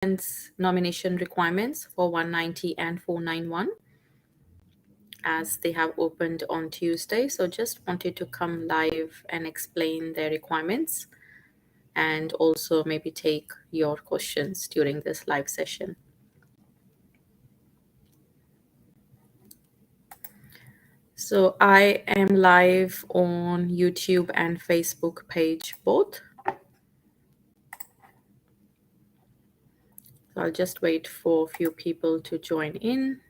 Applicants nomination requirements for 190 and 491 as they have opened on Tuesday. So just wanted to come live and explain their requirements and also maybe take your questions during this live session. So I am live on YouTube and Facebook page both. So I'll just wait for a few people to join in.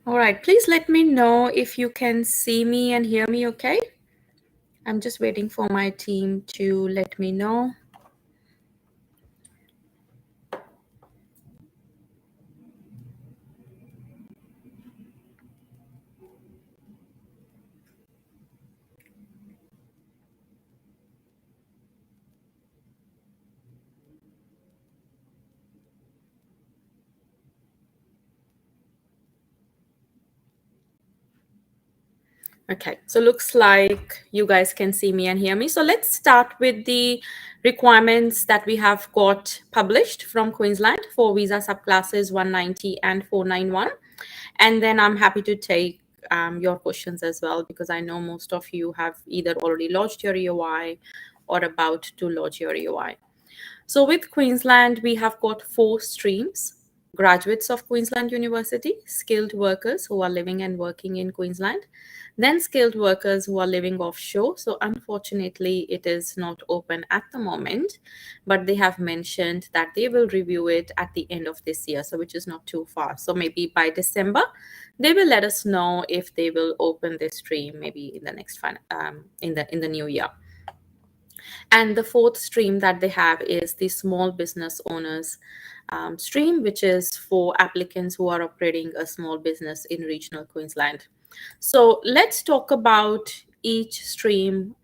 All right, please let me know if you can see me and hear me okay. I'm just waiting for my team to let me know. Okay, so looks like you guys can see me and hear me. So let's start with the requirements that we have got published from Queensland for visa subclasses 190 and 491. And then I'm happy to take your questions as well, because I know most of you have either already lodged your EOI or about to lodge your EOI. So with Queensland, we have got 4 streams: graduates of Queensland University, skilled workers who are living and working in Queensland, then skilled workers who are living offshore. So unfortunately, it is not open at the moment, but they have mentioned that they will review it at the end of this year, so which is not too far. So maybe by December, they will let us know if they will open this stream maybe in the next in the new year. And the 4th stream that they have is the small business owners stream, which is for applicants who are operating a small business in regional Queensland. So let's talk about each stream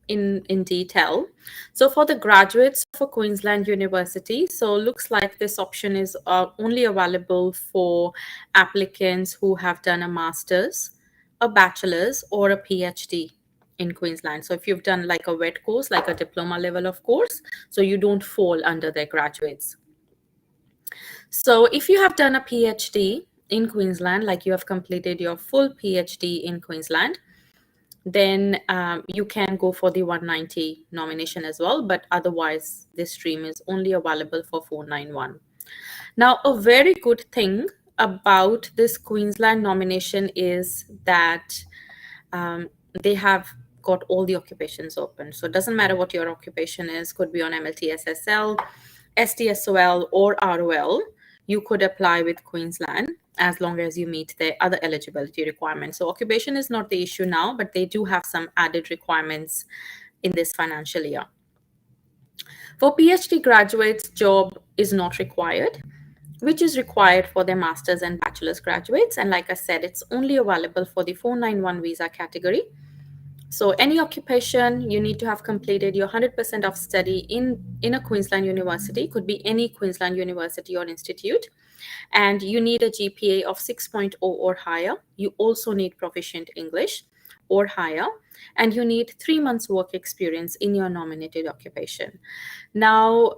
in detail. So for the graduates for Queensland University, so looks like this option is only available for applicants who have done a master's, a bachelor's, or a PhD in Queensland. So if you've done like a wet course, like a diploma level of course, so you don't fall under their graduates. So if you have done a PhD in Queensland, like you have completed your full PhD in Queensland, then you can go for the 190 nomination as well. But otherwise, this stream is only available for 491. Now, a very good thing about this Queensland nomination is that they have got all the occupations open. So it doesn't matter what your occupation is, could be on MLT SSL, STSOL, or ROL. You could apply with Queensland as long as you meet the other eligibility requirements. So occupation is not the issue now, but they do have some added requirements in this financial year. For PhD graduates, job is not required, which is required for their master's and bachelor's graduates. And like I said, it's only available for the 491 visa category. So any occupation, you need to have completed your 100% of study in a Queensland university, could be any Queensland university or institute, and you need a GPA of 6.0 or higher. You also need proficient English or higher, and you need 3 months work experience in your nominated occupation. Now,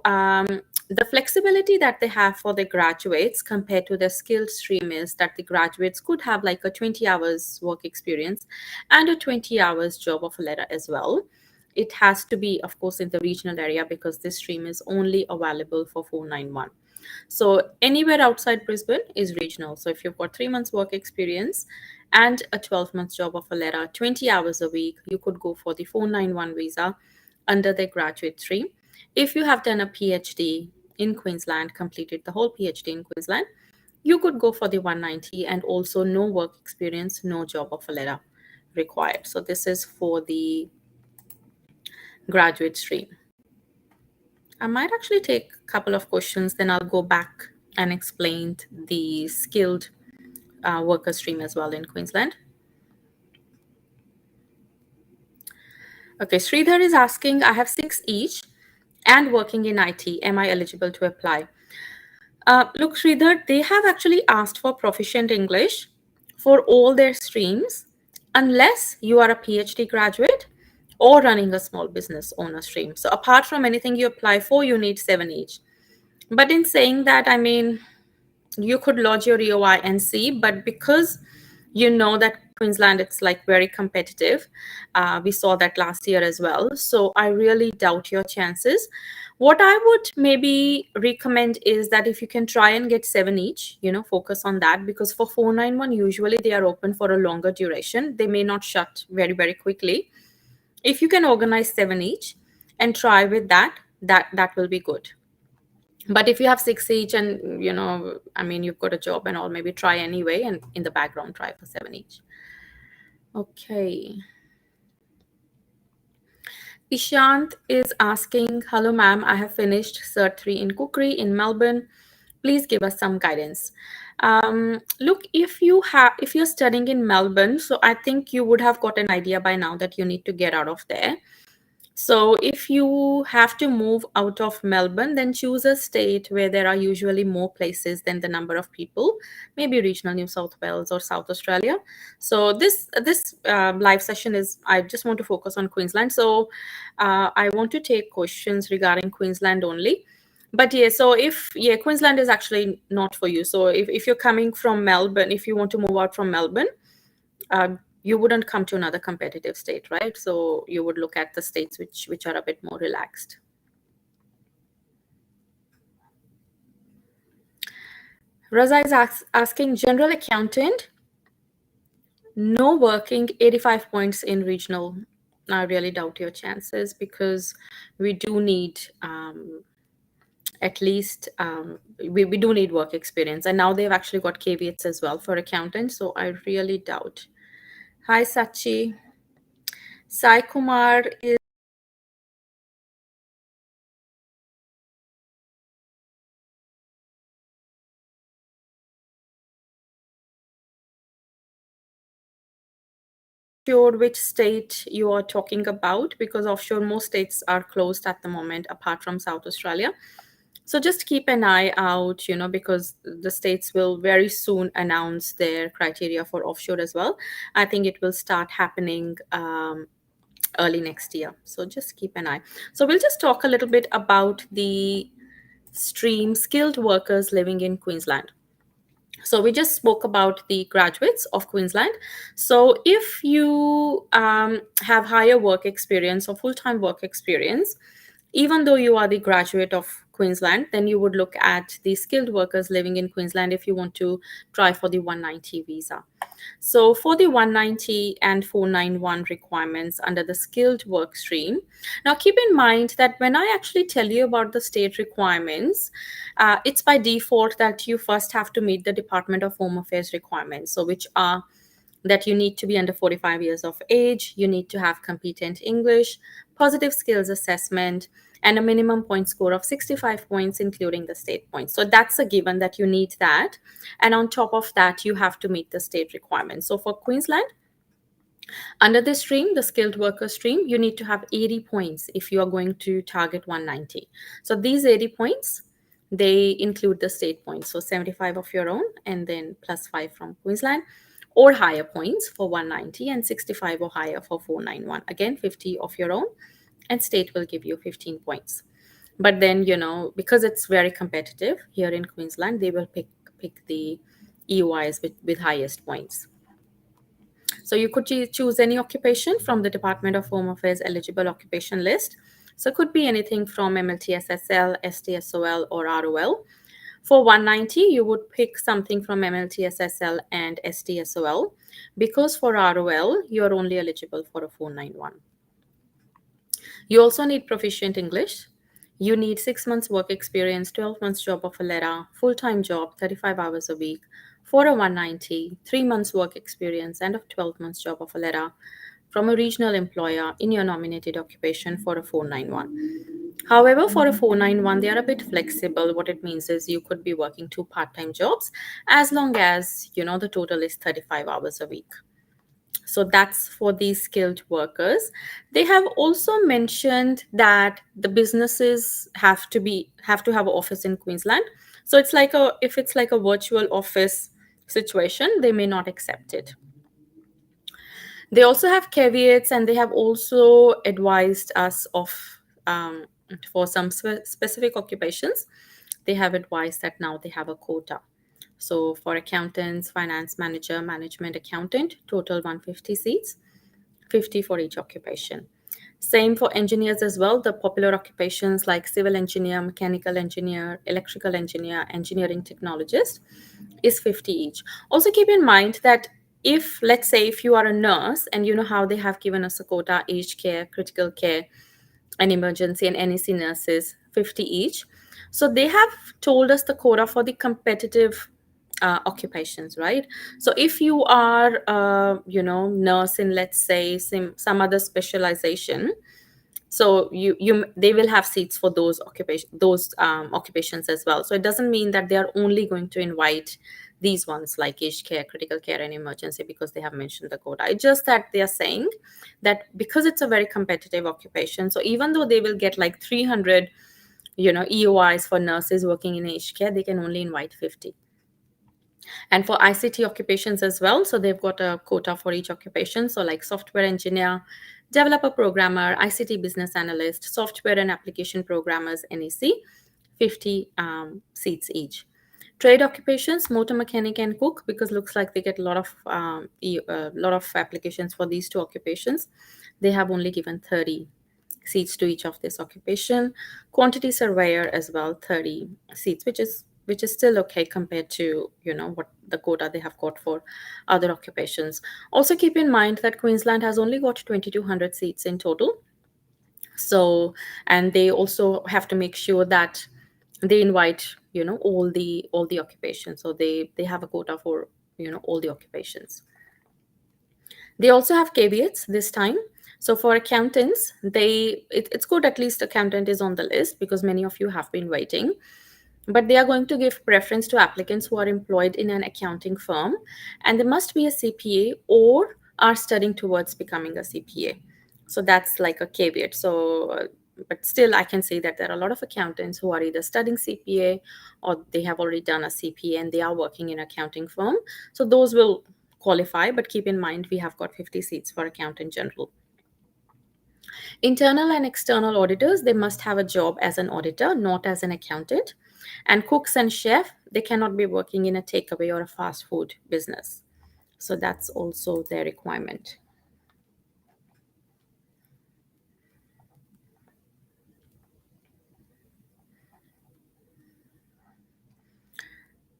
the flexibility that they have for the graduates compared to the skilled stream is that the graduates could have like a 20 hours work experience and a 20 hours job offer letter as well. It has to be, of course, in the regional area, because this stream is only available for 491. So anywhere outside Brisbane is regional. So if you've got 3 months work experience and a 12-month job offer letter, 20 hours a week, you could go for the 491 visa under the graduate stream. If you have done a PhD in Queensland, completed the whole PhD in Queensland, you could go for the 190, and also no work experience, no job offer letter required. So this is for the graduate stream. I might actually take a couple of questions, then I'll go back and explain the skilled worker stream as well in Queensland. Okay, Sridhar is asking, I have 6 each and working in IT. Am I eligible to apply? Look, Sridhar, they have actually asked for proficient English for all their streams, unless you are a PhD graduate or running a small business owner stream. So, apart from anything you apply for, you need 7 each. But in saying that, I mean, you could lodge your EOI and see, but because you know that Queensland, it's like very competitive. We saw that last year as well. So I really doubt your chances. What I would maybe recommend is that if you can try and get 7 each, focus on that, because for 491, usually they are open for a longer duration. They may not shut very, very quickly. If you can organize 7 each and try with that, that will be good. But if you have 6 each and I mean, you've got a job and all, maybe try anyway, and in the background try for 7 each. Okay. Ishant is asking, hello ma'am, I have finished cert 3 in cookery in Melbourne, please give us some guidance. Look, if you're studying in Melbourne, so I think you would have got an idea by now that you need to get out of there. So if you have to move out of Melbourne, then choose a state where there are usually more places than the number of people, maybe regional New South Wales or South Australia. So this live session is, I just want to focus on Queensland. So I want to take questions regarding Queensland only. But yeah, so Queensland is actually not for you. So if you're coming from Melbourne, if you want to move out from Melbourne, you wouldn't come to another competitive state, right? So you would look at the states which are a bit more relaxed. Raza is asking, general accountant, no working, 85 points in regional. I really doubt your chances, because we do need at least we do need work experience, and now they've actually got caveats as well for accountants, so I really doubt. Hi Sachi. Sai Kumar is sure which state you are talking about, because offshore, most states are closed at the moment apart from South Australia. So just keep an eye out, because the states will very soon announce their criteria for offshore as well. I think it will start happening early next year. So just keep an eye. So we'll just talk a little bit about the stream skilled workers living in Queensland. So we just spoke about the graduates of Queensland. So if you have higher work experience or full-time work experience, even though you are the graduate of Queensland, then you would look at the skilled workers living in Queensland if you want to try for the 190 visa. So for the 190 and 491 requirements under the skilled work stream, now keep in mind that when I actually tell you about the state requirements, it's by default that you first have to meet the Department of Home Affairs requirements, so which are that you need to be under 45 years of age, you need to have competent English, positive skills assessment, and a minimum point score of 65 points, including the state points. So that's a given that you need that. And on top of that, you have to meet the state requirements. So for Queensland, under this stream, the skilled worker stream, you need to have 80 points if you are going to target 190. So these 80 points, they include the state points. So 75 of your own and then plus 5 from Queensland, or higher points for 190 and 65 or higher for 491. Again, 50 of your own, and state will give you 15 points. But then, because it's very competitive here in Queensland, they will pick the EOIs with highest points. So you could choose any occupation from the Department of Home Affairs eligible occupation list. So it could be anything from MLTSSL, STSOL, or ROL. For 190, you would pick something from MLTSSL and STSOL, because for ROL, you're only eligible for a 491. You also need proficient English. You need 6 months work experience, 12 months job offer letter, full-time job, 35 hours a week, for a 190, 3 months work experience, and a 12 months job offer letter from a regional employer in your nominated occupation for a 491. However, for a 491, they are a bit flexible. What it means is you could be working 2 part-time jobs as long as, the total is 35 hours a week. So that's for these skilled workers. They have also mentioned that the businesses have to have an office in Queensland. So it's like a if it's like a virtual office situation, they may not accept it. They also have caveats, and they have also advised us of for some specific occupations. They have advised that now they have a quota. So for accountants, finance manager, management accountant, total 150 seats, 50 for each occupation. Same for engineers as well. The popular occupations like civil engineer, mechanical engineer, electrical engineer, engineering technologist is 50 each. Also keep in mind that if, let's say, if you are a nurse, and you know how they have given us a quota, aged care, critical care, and emergency and NEC nurses, 50 each. So they have told us the quota for the competitive occupations, right? So if you are, nurse in, let's say, some other specialization, so you they will have seats for those occupations as well. So it doesn't mean that they are only going to invite these ones like aged care, critical care, and emergency because they have mentioned the quota. It's just that they are saying that because it's a very competitive occupation, so even though they will get like 300 EOIs for nurses working in aged care, they can only invite 50. And for ICT occupations as well, so they've got a quota for each occupation. So like software engineer, developer programmer, ICT business analyst, software and application programmers, NEC, 50 seats each. Trade occupations, motor mechanic and cook, because looks like they get a lot of applications for these two occupations. They have only given 30 seats to each of this occupation. Quantity surveyor as well, 30 seats, which is still okay compared to what the quota they have got for other occupations. Also keep in mind that Queensland has only got 2200 seats in total. So, and they also have to make sure that they invite all the occupations. So they have a quota for all the occupations. They also have caveats this time. So for accountants, it's good at least accountant is on the list because many of you have been waiting. But they are going to give preference to applicants who are employed in an accounting firm, and they must be a CPA or are studying towards becoming a CPA. So that's like a caveat. So, but still, I can say that there are a lot of accountants who are either studying CPA or they have already done a CPA and they are working in an accounting firm. So those will qualify, but keep in mind we have got 50 seats for accountant general. Internal and external auditors, they must have a job as an auditor, not as an accountant. And cooks and chef, they cannot be working in a takeaway or a fast food business. So that's also their requirement.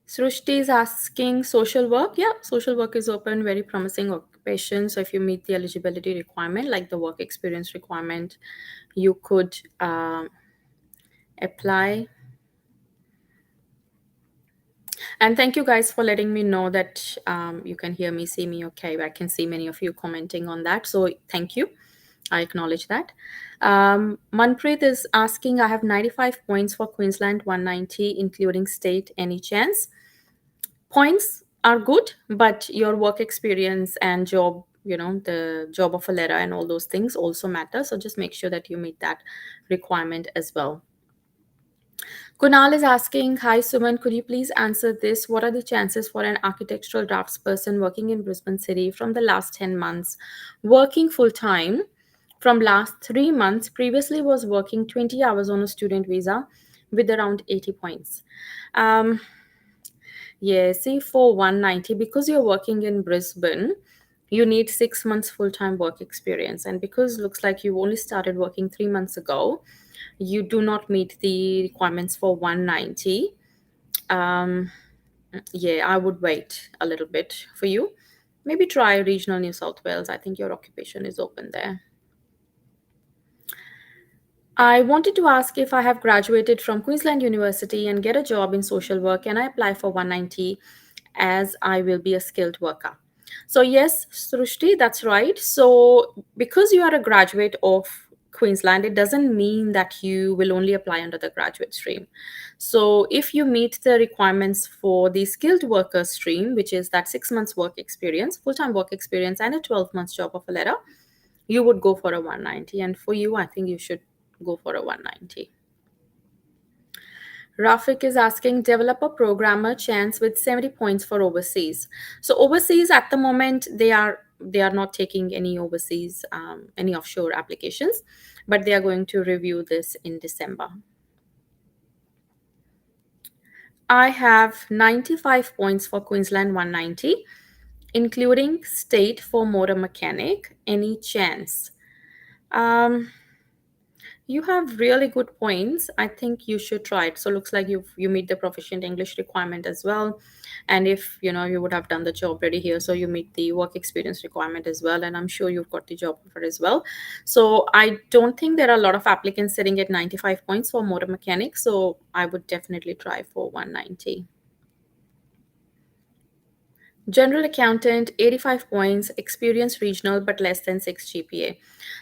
Srushti is asking social work. Yeah, social work is open, very promising occupation. So if you meet the eligibility requirement, like the work experience requirement, you could apply. And thank you guys for letting me know that you can hear me, see me okay. I can see many of you commenting on that. So thank you. I acknowledge that. Manpreet is asking, I have 95 points for Queensland, 190, including state. Any chance? Points are good, but your work experience and job, the job offer letter and all those things also matter. So just make sure that you meet that requirement as well. Kunal is asking, hi Suman, could you please answer this? What are the chances for an architectural draftsperson working in Brisbane City from the last 10 months, working full time from last 3 months, previously was working 20 hours on a student visa with around 80 points? Yeah, see, for 190, because you're working in Brisbane, you need 6 months full-time work experience. And because looks like you only started working 3 months ago, you do not meet the requirements for 190. Um, yeah, I would wait a little bit for you. Maybe try regional New South Wales. I think your occupation is open there. I wanted to ask if I have graduated from Queensland University and get a job in social work, can I apply for 190 as I will be a skilled worker? So yes, Srushti, that's right. So because you are a graduate of Queensland, it doesn't mean that you will only apply under the graduate stream. So if you meet the requirements for the skilled worker stream, which is that 6 months work experience, full-time work experience, and a 12 months job offer letter, you would go for a 190. And for you, I think you should go for a 190. Rafik is asking developer programmer chance with 70 points for overseas. So overseas at the moment they are not taking any overseas any offshore applications, but they are going to review this in December. I have 95 points for Queensland 190, including state for motor mechanic. Any chance? Um, You have really good points. I think you should try it. So looks like you meet the proficient English requirement as well. And if you would have done the job already here, so you meet the work experience requirement as well. And I'm sure you've got the job offer as well. So I don't think there are a lot of applicants sitting at 95 points for motor mechanic. So I would definitely try for 190. General accountant, 85 points, experienced regional, but less than 6 GPA.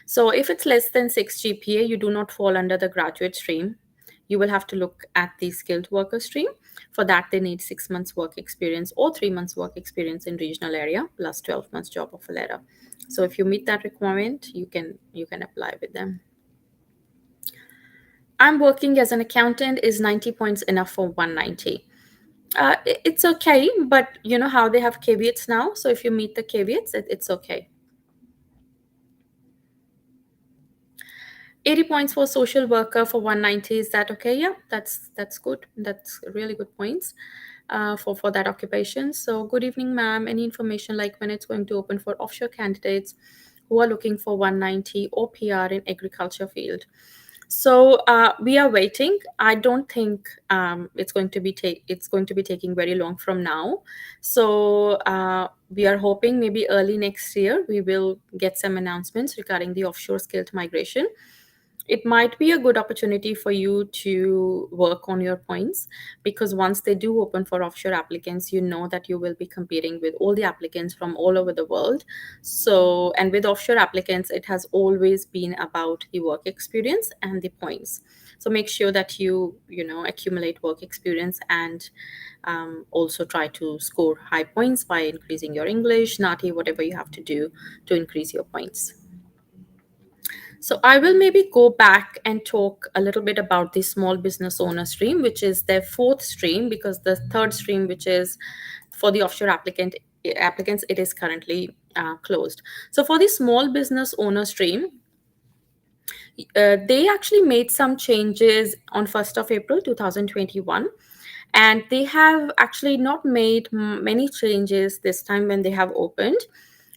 So if it's less than 6 GPA, you do not fall under the graduate stream. You will have to look at the skilled worker stream. For that, they need 6 months work experience or 3 months work experience in regional area plus 12 months job offer letter. So if you meet that requirement, you can apply with them. I'm working as an accountant. Is 90 points enough for 190? It's okay, but you know how they have caveats now. So if you meet the caveats, it's okay. 80 points for social worker for 190. Is that okay? Yeah, that's good. That's really good points for that occupation. So good evening, ma'am. Any information like when it's going to open for offshore candidates who are looking for 190 or PR in agriculture field? So we are waiting. I don't think it's going to be taking very long from now. So we are hoping maybe early next year we will get some announcements regarding the offshore skilled migration. It might be a good opportunity for you to work on your points, because once they do open for offshore applicants, you know that you will be competing with all the applicants from all over the world. So, and with offshore applicants, it has always been about the work experience and the points. So make sure that you accumulate work experience and also try to score high points by increasing your English, NATI, whatever you have to do to increase your points. So I will maybe go back and talk a little bit about the small business owner stream, which is their fourth stream, because the third stream, which is for the offshore applicants, it is currently closed. So for the small business owner stream, they actually made some changes on 1st of April 2021. And they have actually not made many changes this time when they have opened,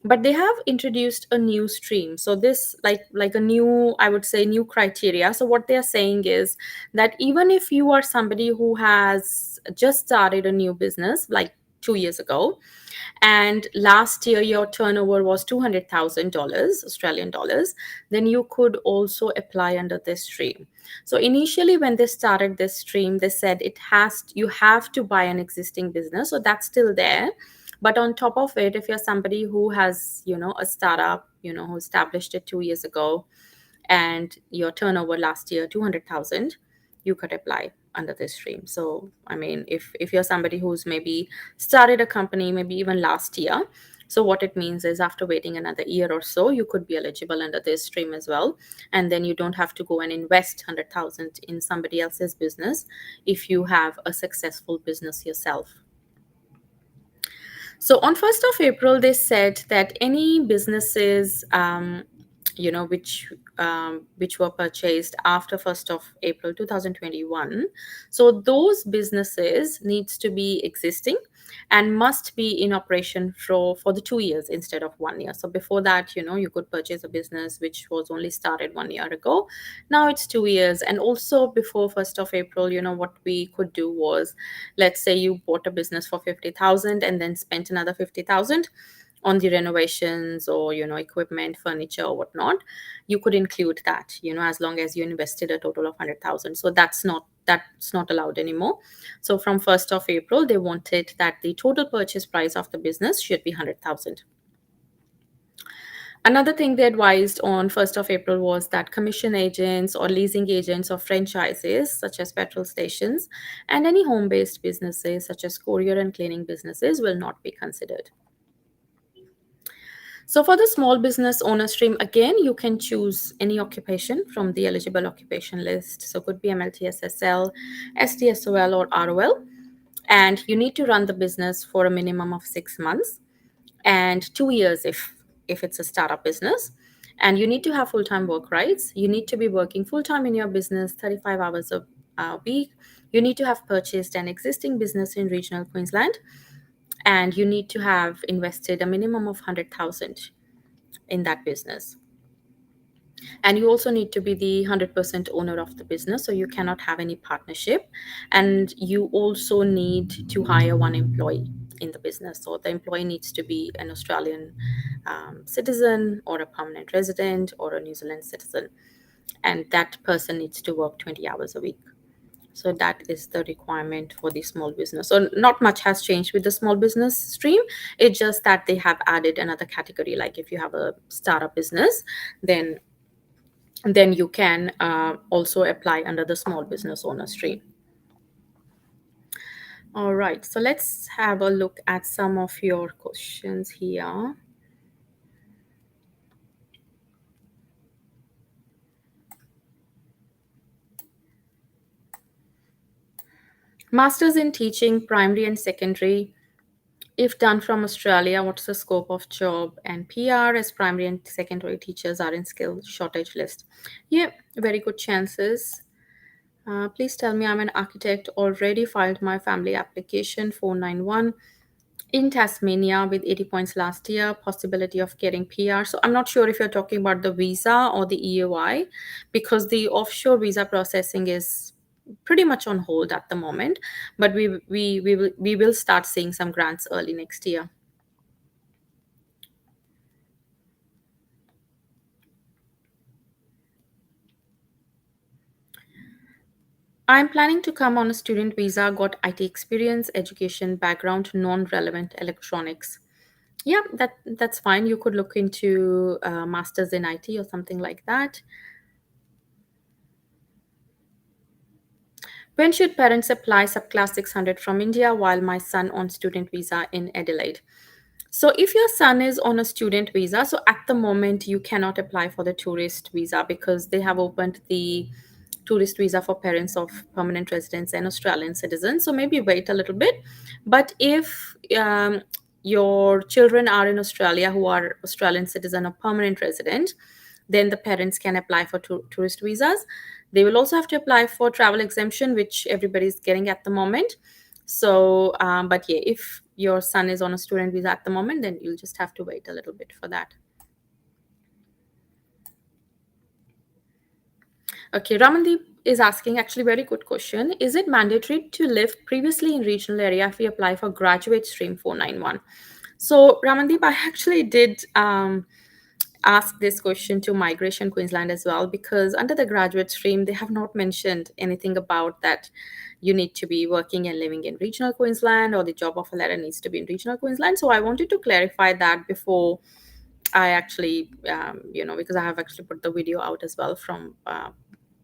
but they have introduced a new stream. So this like a new, I would say, new criteria. So what they are saying is that even if you are somebody who has just started a new business like 2 years ago, and last year your turnover was $200,000 Australian dollars, then you could also apply under this stream. So initially when they started this stream, they said you have to buy an existing business. So that's still there. But on top of it, if you're somebody who has, a startup, who established it 2 years ago, and your turnover last year 200,000, you could apply under this stream. So I mean, if you're somebody who's maybe started a company maybe even last year, so what it means is after waiting another year or so, you could be eligible under this stream as well. And then you don't have to go and invest 100,000 in somebody else's business if you have a successful business yourself. So on 1st of April, they said that any businesses, which were purchased after 1st of April 2021, so those businesses needs to be existing and must be in operation for the 2 years instead of 1 year. So before that, you could purchase a business which was only started 1 year ago. Now it's 2 years. And also before 1st of April, what we could do was, let's say you bought a business for 50,000 and then spent another 50,000 on the renovations or equipment, furniture or whatnot. You could include that, as long as you invested a total of 100,000. So that's not allowed anymore. So from 1st of April, they wanted that the total purchase price of the business should be 100,000. Another thing they advised on 1st of April was that commission agents or leasing agents of franchises, such as petrol stations, and any home based businesses, such as courier and cleaning businesses, will not be considered. So, for the small business owner stream, again, you can choose any occupation from the eligible occupation list. So, could be MLTSSL, STSOL, or ROL. And you need to run the business for a minimum of 6 months and 2 years if it's a startup business. And you need to have full-time work rights. You need to be working full-time in your business 35 hours a week. You need to have purchased an existing business in regional Queensland, and you need to have invested a minimum of 100,000 in that business. And you also need to be the 100% owner of the business, so you cannot have any partnership. And you also need to hire one employee in the business, so the employee needs to be an Australian citizen or a permanent resident or a New Zealand citizen, and that person needs to work 20 hours a week. So that is the requirement for the small business. So not much has changed with the small business stream. It's just that they have added another category, like if you have a startup business, then you can also apply under the small business owner stream. All right, so let's have a look at some of your questions here. Masters in teaching primary and secondary, if done from Australia, what's the scope of job? And PR, as primary and secondary teachers are in skill shortage list. Yeah, very good chances. Please tell me, I'm an architect, already filed my family application 491 in Tasmania with 80 points last year, possibility of getting PR. So I'm not sure if you're talking about the visa or the EOI, because the offshore visa processing is pretty much on hold at the moment, but we will start seeing some grants early next year. I'm planning to come on a student visa, got IT experience, education background, non-relevant electronics. Yeah, that's fine. You could look into masters in IT or something like that. When should parents apply subclass 600 from India while my son on student visa in Adelaide? So if your son is on a student visa, so at the moment you cannot apply for the tourist visa because they have opened the tourist visa for parents of permanent residents and Australian citizens. So maybe wait a little bit. But if your children are in Australia who are Australian citizen or permanent resident, then the parents can apply for tourist visas. They will also have to apply for travel exemption, which everybody's getting at the moment. So, but yeah, if your son is on a student visa at the moment, then you'll just have to wait a little bit for that. Okay, Ramandeep is asking actually very good question. Is it mandatory to live previously in regional area if we apply for graduate stream 491? So Ramandeep, I actually did ask this question to Migration Queensland as well, because under the graduate stream, they have not mentioned anything about that you need to be working and living in regional Queensland or the job offer letter needs to be in regional Queensland. So I wanted to clarify that before I actually, because I have actually put the video out as well from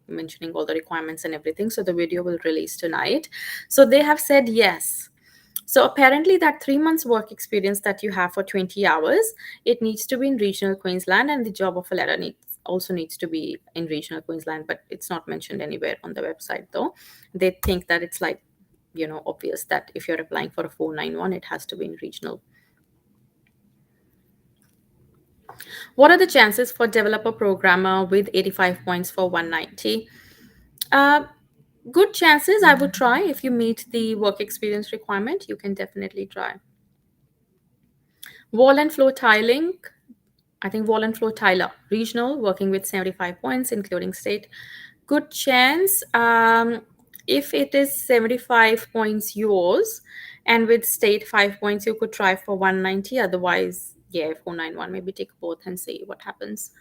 mentioning all the requirements and everything. So the video will release tonight. So they have said yes. So apparently that 3 months work experience that you have for 20 hours, it needs to be in regional Queensland, and the job offer letter also needs to be in regional Queensland, but it's not mentioned anywhere on the website though. They think that it's like, obvious that if you're applying for a 491, it has to be in regional. What are the chances for developer programmer with 85 points for 190? Good chances. I would try. If you meet the work experience requirement, you can definitely try. Wall and floor tiling, I think wall and floor tiler, regional, working with 75 points, including state. Good chance. If it is 75 points yours and with state 5 points, you could try for 190. Otherwise, yeah, 491, maybe take both and see what happens.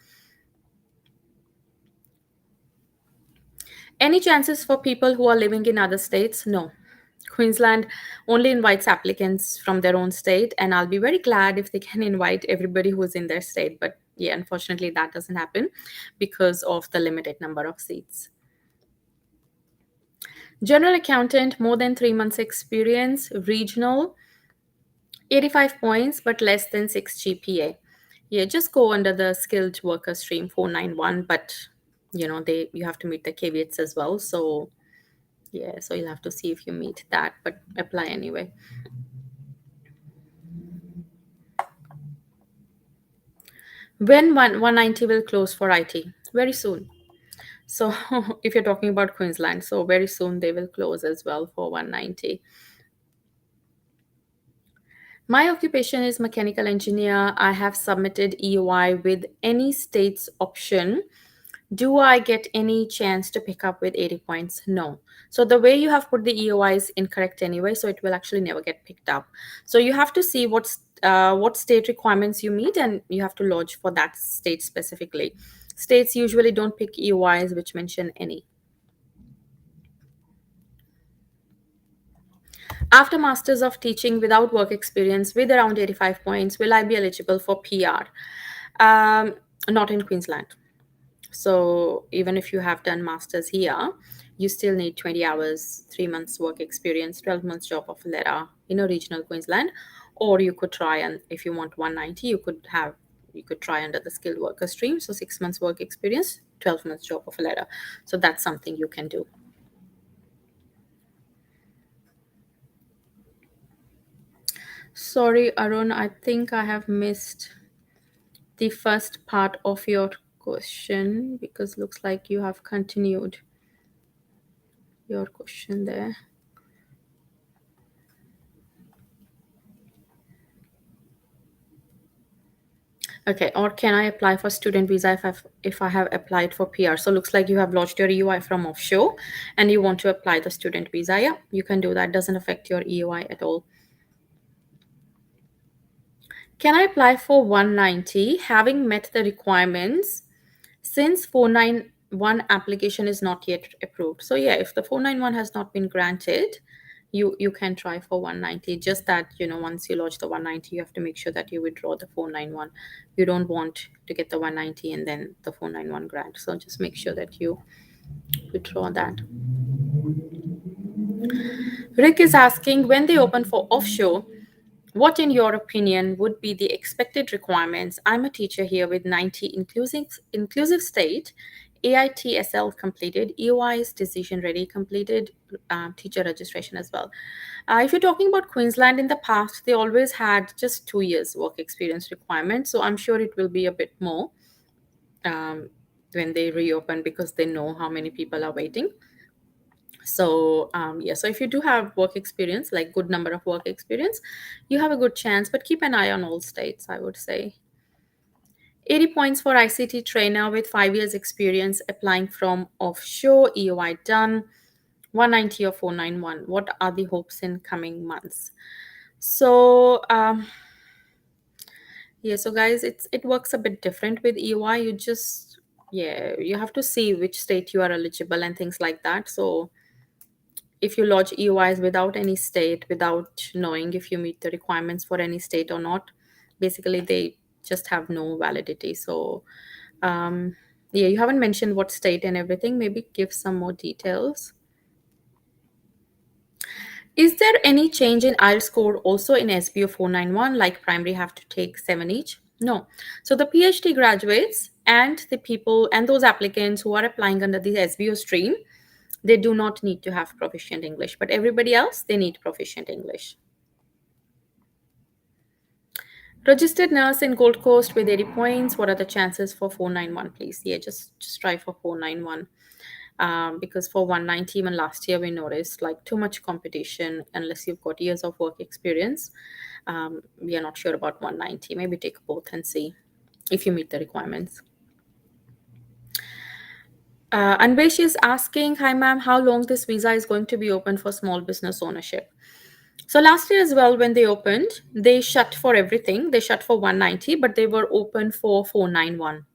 Any chances for people who are living in other states? No. Queensland only invites applicants from their own state, and I'll be very glad if they can invite everybody who's in their state. But yeah, unfortunately, that doesn't happen because of the limited number of seats. General accountant, more than 3 months experience, regional, 85 points, but less than 6 GPA. Yeah, just go under the skilled worker stream 491, but you have to meet the caveats as well. So yeah, so you'll have to see if you meet that, but apply anyway. When 190 will close for IT? Very soon. So if you're talking about Queensland, so very soon they will close as well for 190. My occupation is mechanical engineer. I have submitted EY with any state's option. Do I get any chance to pick up with 80 points? No. So the way you have put the EOI is incorrect anyway, so it will actually never get picked up. So you have to see what state requirements you meet, and you have to lodge for that state specifically. States usually don't pick EOIs which mention any. After Masters of Teaching without work experience with around 85 points, will I be eligible for PR? Not in Queensland. So even if you have done masters here, you still need 20 hours, 3 months work experience, 12 months job offer letter in a regional Queensland, or you could try, and if you want 190, you could try under the skilled worker stream. So 6 months work experience, 12 months job offer letter. So that's something you can do. Sorry, Arun, I think I have missed the first part of your question because looks like you have continued your question there. Okay, or can I apply for student visa if I have applied for PR? So looks like you have lodged your EOI from offshore and you want to apply the student visa. Yeah, you can do that. Doesn't affect your EOI at all. Can I apply for 190 having met the requirements since 491 application is not yet approved? So yeah, if the 491 has not been granted, you can try for 190. Just that, once you lodge the 190, you have to make sure that you withdraw the 491. You don't want to get the 190 and then the 491 grant. So just make sure that you withdraw that. Rick is asking, when they open for offshore, what, in your opinion, would be the expected requirements? I'm a teacher here with 90 inclusive state, AITSL completed, EOIs decision ready completed, teacher registration as well. If you're talking about Queensland in the past, they always had just 2 years work experience requirement. So I'm sure it will be a bit more when they reopen because they know how many people are waiting. So yeah, so if you do have work experience, like good number of work experience, you have a good chance, but keep an eye on all states, I would say. 80 points for ICT trainer with 5 years experience applying from offshore, EOI done, 190 or 491. What are the hopes in coming months? So yeah, so guys, it works a bit different with EOI. You just, yeah, you have to see which state you are eligible and things like that. So if you lodge EOIs without any state, without knowing if you meet the requirements for any state or not, basically they just have no validity. So, yeah, you haven't mentioned what state and everything. Maybe give some more details. Is there any change in IELTS score also in SBO 491, like primary have to take 7 each? No. So the PhD graduates and the people and those applicants who are applying under the SBO stream, they do not need to have proficient English, but everybody else, they need proficient English. Registered nurse in Gold Coast with 80 points. What are the chances for 491, please? Yeah, just try for 491. Because for 190, even last year, we noticed like too much competition unless you've got years of work experience. We are not sure about 190. Maybe take both and see if you meet the requirements. Anvesh is asking, hi ma'am, how long this visa is going to be open for small business ownership? So last year as well, when they opened, they shut for everything. They shut for 190, but they were open for 491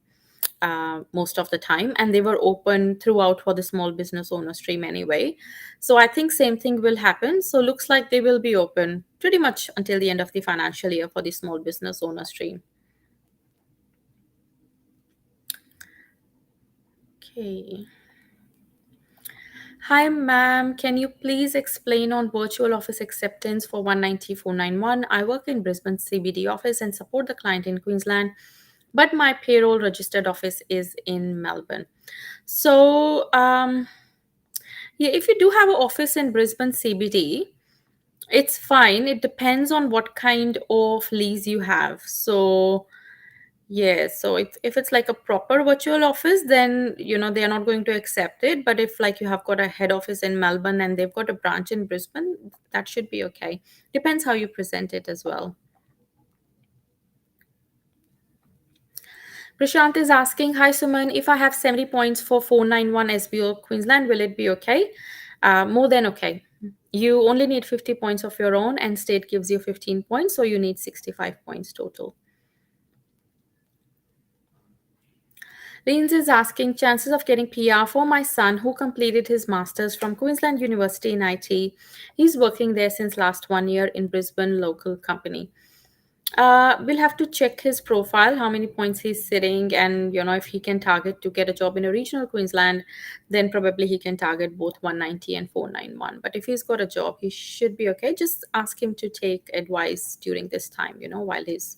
most of the time. And they were open throughout for the small business owner stream anyway. So I think same thing will happen. So looks like they will be open pretty much until the end of the financial year for the small business owner stream. Okay. Hi, ma'am. Can you please explain on virtual office acceptance for 190-491? I work in Brisbane CBD office and support the client in Queensland, but my payroll registered office is in Melbourne. So, yeah, if you do have an office in Brisbane CBD, it's fine. It depends on what kind of lease you have. So, yeah, so if it's like a proper virtual office, then they are not going to accept it. But if like you have got a head office in Melbourne and they've got a branch in Brisbane, that should be okay. Depends how you present it as well. Prashant is asking, hi Suman, if I have 70 points for 491 SBO Queensland, will it be okay? More than okay. You only need 50 points of your own, and state gives you 15 points, so you need 65 points total. Reens is asking chances of getting PR for my son who completed his master's from Queensland University in IT. He's working there since last 1 year in Brisbane local company. We'll have to check his profile, how many points he's sitting, and if he can target to get a job in a regional Queensland, then probably he can target both 190 and 491. But if he's got a job, he should be okay. Just ask him to take advice during this time, while he's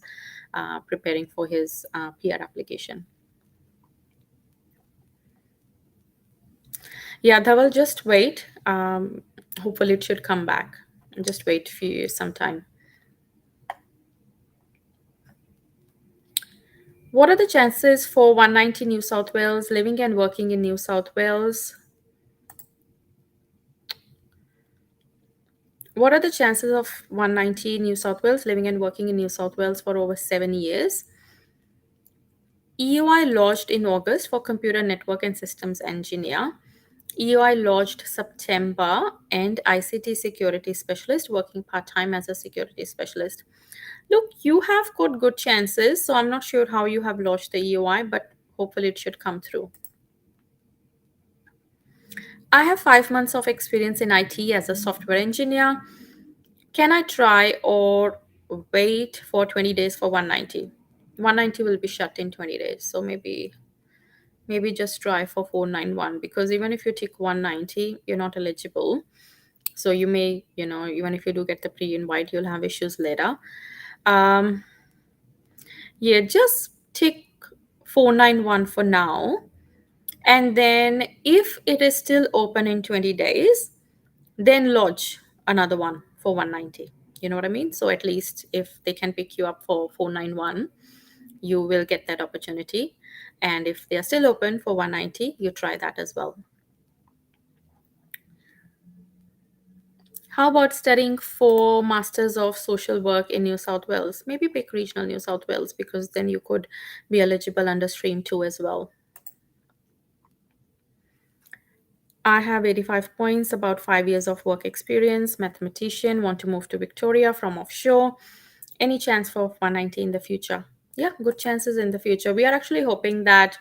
preparing for his PR application. Yeah, Dhaval, just wait. Hopefully, it should come back. Just wait for you some time. What are the chances for 190 New South Wales living and working in New South Wales? What are the chances of 190 New South Wales living and working in New South Wales for over 7 years? EUI lodged in August for Computer Network and Systems Engineer. EUI lodged September and ICT Security Specialist working part-time as a security specialist. Look, you have got good chances, so I'm not sure how you have lodged the EUI, but hopefully it should come through. I have 5 months of experience in IT as a software engineer. Can I try or wait for 20 days for 190? 190 will be shut in 20 days, so maybe just try for 491, because even if you tick 190, you're not eligible. So you may, even if you do get the pre-invite, you'll have issues later. Um, yeah, just tick 491 for now. And then if it is still open in 20 days, then lodge another one for 190. You know what I mean? So at least if they can pick you up for 491, you will get that opportunity. And if they are still open for 190, you try that as well. How about studying for Masters of Social Work in New South Wales? Maybe pick regional New South Wales, because then you could be eligible under Stream 2 as well. I have 85 points, about 5 years of work experience, mathematician, want to move to Victoria from offshore. Any chance for 190 in the future? Yeah, good chances in the future. We are actually hoping that,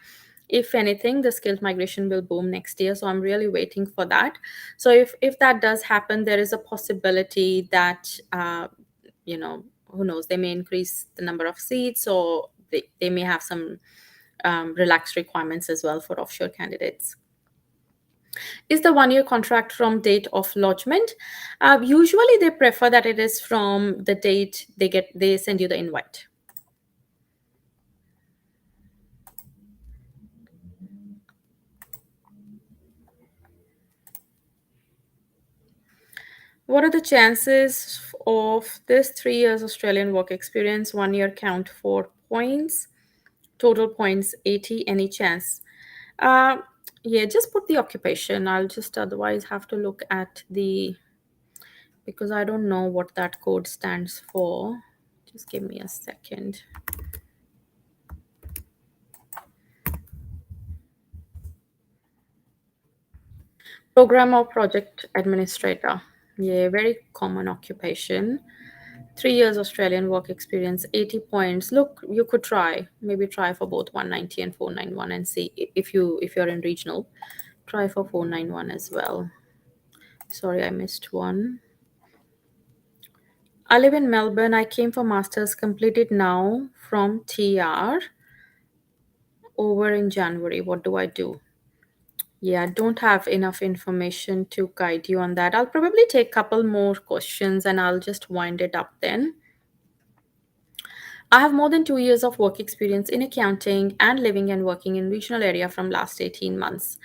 if anything, the skilled migration will boom next year. So I'm really waiting for that. So if that does happen, there is a possibility that, who knows, they may increase the number of seats, or they may have some relaxed requirements as well for offshore candidates. Is the 1 year contract from date of lodgement? Usually they prefer that it is from the date they send you the invite. What are the chances of this 3 years Australian work experience, 1 year count for points, total points 80, any chance? Uh, yeah, just put the occupation. I'll just otherwise have to look at because I don't know what that code stands for. Just give me a second. Program or project administrator. Yeah, very common occupation. 3 years Australian work experience, 80 points. Look, you could try. Maybe try for both 190 and 491 and see if you're in regional. Try for 491 as well. Sorry, I missed one. I live in Melbourne. I came for masters, completed now from TR over in January. What do I do? Yeah, I don't have enough information to guide you on that. I'll probably take a couple more questions and I'll just wind it up then. I have more than 2 years of work experience in accounting and living and working in regional area from last 18 months.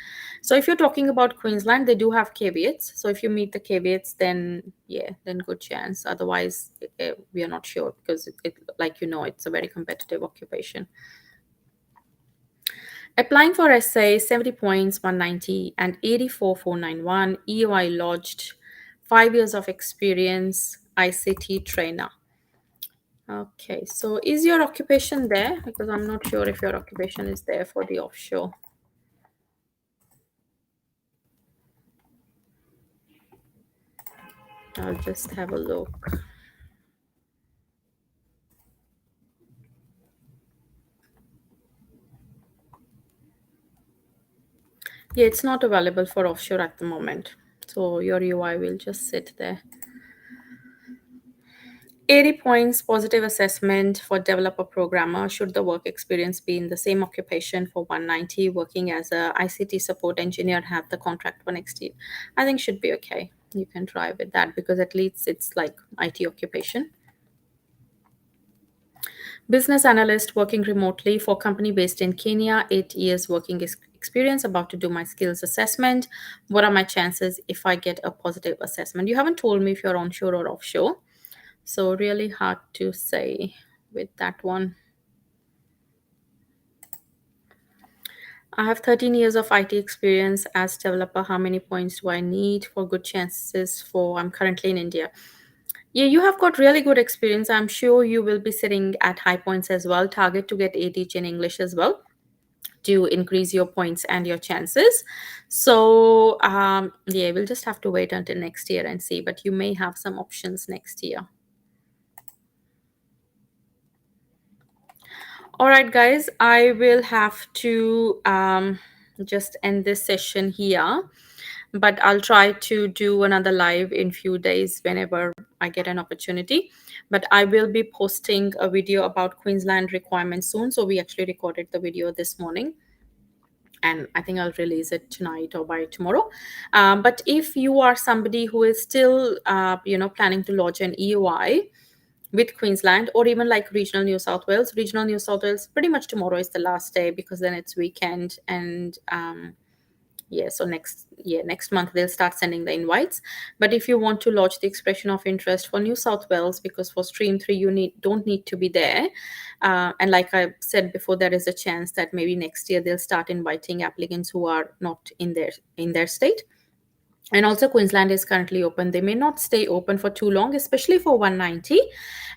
So if you're talking about Queensland, they do have caveats. So if you meet the caveats, then yeah, then good chance. Otherwise, we are not sure because like it's a very competitive occupation. Applying for essay, 70 points, 190, and 84, 491, EOI lodged, 5 years of experience, ICT trainer. Okay, so is your occupation there? Because I'm not sure if your occupation is there for the offshore. I'll just have a look. Yeah, it's not available for offshore at the moment. So your UI will just sit there. 80 points positive assessment for developer programmer should the work experience be in the same occupation for 190 working as a ICT support engineer have the contract for next year. I think should be okay. You can try with that because at least it's like IT occupation. Business analyst working remotely for company based in Kenya, 8 years working experience, about to do my skills assessment. What are my chances if I get a positive assessment? You haven't told me if you're onshore or offshore. So really hard to say with that one. I have 13 years of IT experience as developer. How many points do I need for good chances for I'm currently in India? Yeah, you have got really good experience. I'm sure you will be sitting at high points as well. Target to get 80 in English as well to increase your points and your chances. So yeah, we'll just have to wait until next year and see. But you may have some options next year. All right, guys, I will have to just end this session here, but I'll try to do another live in few days whenever I get an opportunity. But I will be posting a video about Queensland requirements soon. So we actually recorded the video this morning, and I think I'll release it tonight or by tomorrow. But if you are somebody who is still, planning to lodge an EOI with Queensland or even like regional New South Wales, pretty much tomorrow is the last day because then it's weekend and yeah, so next month they'll start sending the invites. But if you want to lodge the expression of interest for New South Wales, because for stream 3 you don't need to be there, and like I said before, there is a chance that maybe next year they'll start inviting applicants who are not in their state. And also Queensland is currently open. They may not stay open for too long, especially for 190.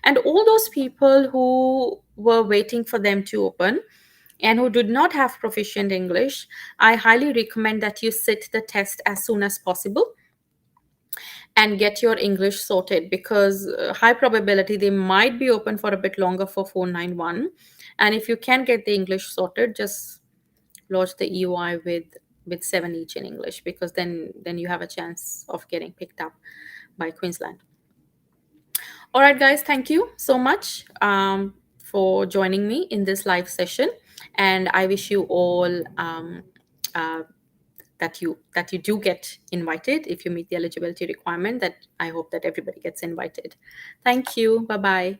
And all those people who were waiting for them to open and who did not have proficient English, I highly recommend that you sit the test as soon as possible and get your English sorted, because high probability they might be open for a bit longer for 491. And if you can get the English sorted, just lodge the EY with 7 each in English, because then you have a chance of getting picked up by Queensland. All right, guys, thank you so much for joining me in this live session, and I wish you all uh, that you do get invited if you meet the eligibility requirement. That I hope that everybody gets invited. Thank you. Bye bye.